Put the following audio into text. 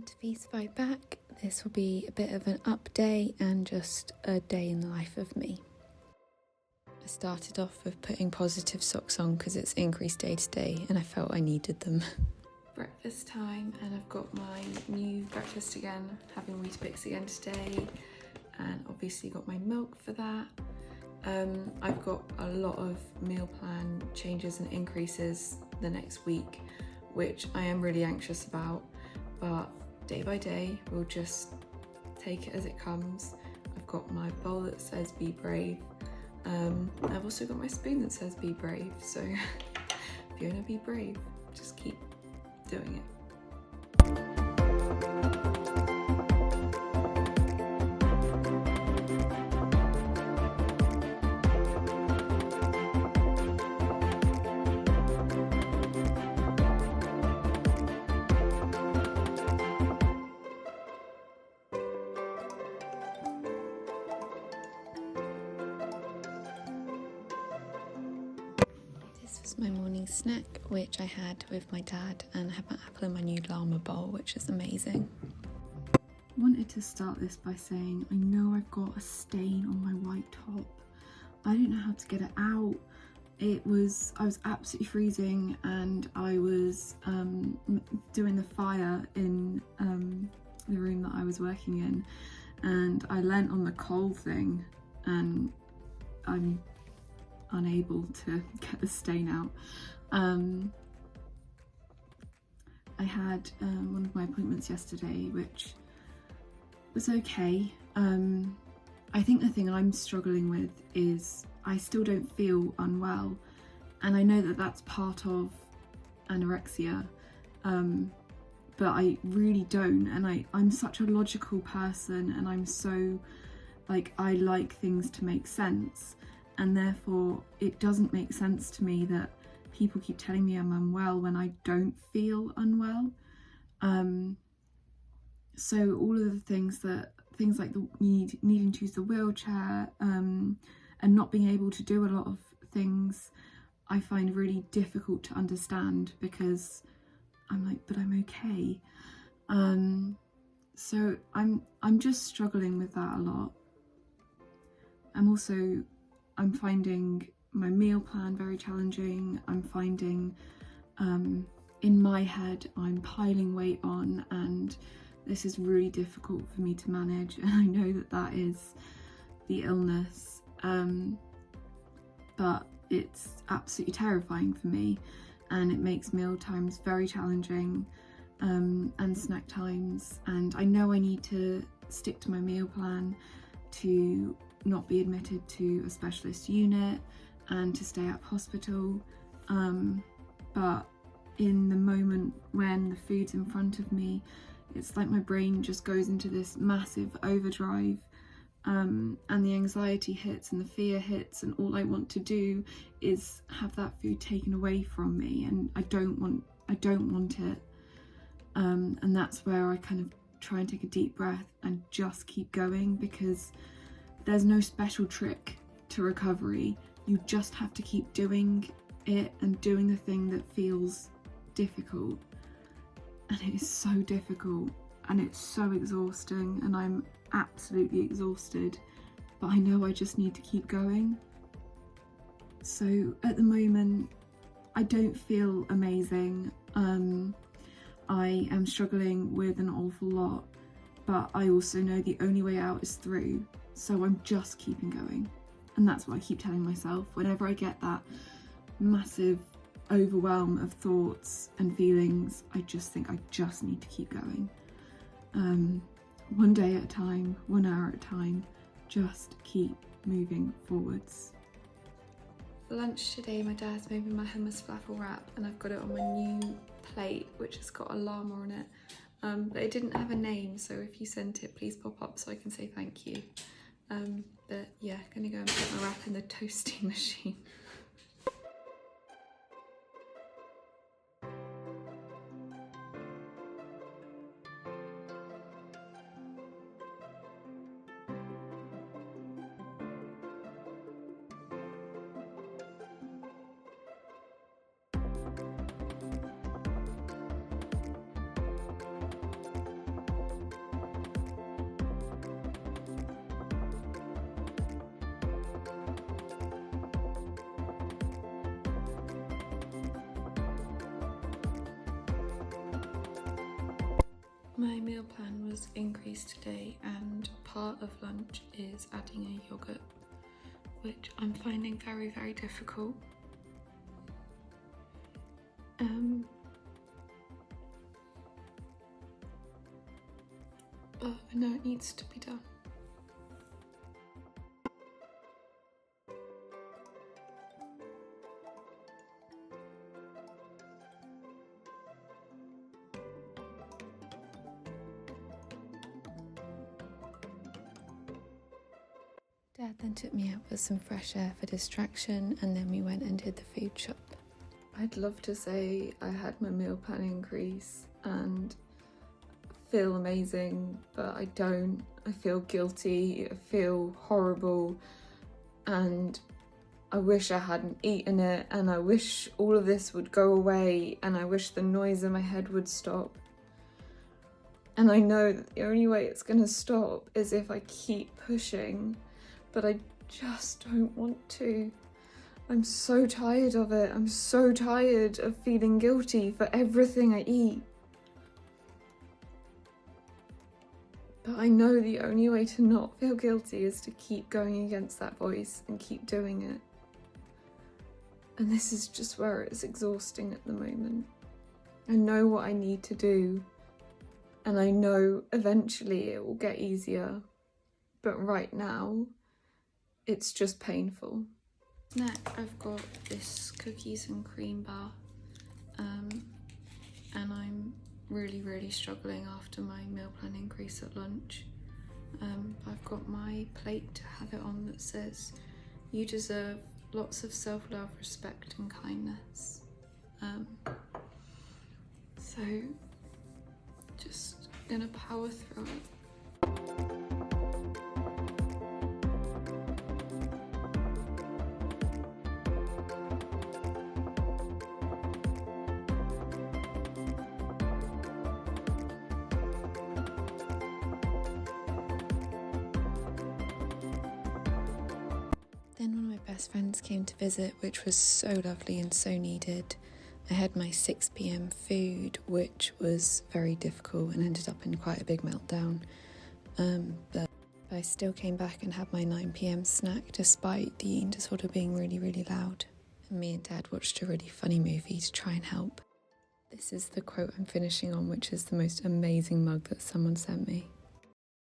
to Feast Fight Back. This will be a bit of an update and just a day in the life of me. I started off with putting positive socks on because it's increased day to day and I felt I needed them. Breakfast time, and I've got my new breakfast again, having Weetabix again today, and obviously got my milk for that. I've got a lot of meal plan changes and increases the next week, which I am really anxious about, but day by day we'll just take it as it comes. I've got my bowl that says be brave. I've also got my spoon that says be brave, so if you're gonna be brave, just keep doing it. This was my morning snack, which I had with my dad, and I had my apple in my new llama bowl, which is amazing. Wanted to start this by saying I know I've got a stain on my white top. I don't know how to get it out. I was absolutely freezing, and I was doing the fire in the room that I was working in, and I leant on the coal thing and I'm unable to get the stain out. I had one of my appointments yesterday, which was okay. I think the thing I'm struggling with is I still don't feel unwell, and I know that that's part of anorexia, but I really don't, and I'm such a logical person, and I'm so I like things to make sense, and therefore it doesn't make sense to me that people keep telling me I'm unwell when I don't feel unwell. So all of the things like the needing to use the wheelchair, and not being able to do a lot of things, I find really difficult to understand, because I'm like, but I'm okay. So I'm just struggling with that a lot. I'm finding my meal plan very challenging. I'm finding in my head I'm piling weight on, and this is really difficult for me to manage, and I know that that is the illness, but it's absolutely terrifying for me, and it makes meal times very challenging, and snack times, and I know I need to stick to my meal plan to not be admitted to a specialist unit and to stay at hospital, but in the moment when the food's in front of me, it's like my brain just goes into this massive overdrive, and the anxiety hits and the fear hits, and all I want to do is have that food taken away from me, and I don't want it, and that's where I kind of try and take a deep breath and just keep going, because there's no special trick to recovery. You just have to keep doing it and doing the thing that feels difficult, and it is so difficult and it's so exhausting, and I'm absolutely exhausted, but I know I just need to keep going. So at the moment I don't feel amazing. I am struggling with an awful lot, but I also know the only way out is through, so I'm just keeping going, and that's what I keep telling myself whenever I get that massive overwhelm of thoughts and feelings. I just think I just need to keep going, one day at a time, 1 hour at a time, just keep moving forwards. For lunch today, my dad's made me my hummus falafel wrap, and I've got it on my new plate, which has got a llama on it, but it didn't have a name, so if you sent it, please pop up so I can say thank you. But yeah, gonna go and put my wrap in the toasting machine. My meal plan was increased today, and part of lunch is adding a yogurt, which I'm finding very, very difficult. But I know it needs to be done. Dad then took me out for some fresh air for distraction, and then we went and did the food shop. I'd love to say I had my meal plan increase and feel amazing, but I don't. I feel guilty, I feel horrible, and I wish I hadn't eaten it, and I wish all of this would go away, and I wish the noise in my head would stop. And I know that the only way it's gonna stop is if I keep pushing, but I just don't want to. I'm so tired of it. I'm so tired of feeling guilty for everything I eat. But I know the only way to not feel guilty is to keep going against that voice and keep doing it. And this is just where it's exhausting at the moment. I know what I need to do, and I know eventually it will get easier. But right now, it's just painful. Next, I've got this cookies and cream bar, and I'm really struggling after my meal plan increase at lunch. I've got my plate to have it on that says, "You deserve lots of self-love, respect and kindness." So just gonna power through it. Then one of my best friends came to visit, which was so lovely and so needed. I had my 6 p.m. food, which was very difficult and ended up in quite a big meltdown. But I still came back and had my 9 p.m. snack despite the eating disorder being really loud. And me and Dad watched a really funny movie to try and help. This is the quote I'm finishing on, which is the most amazing mug that someone sent me.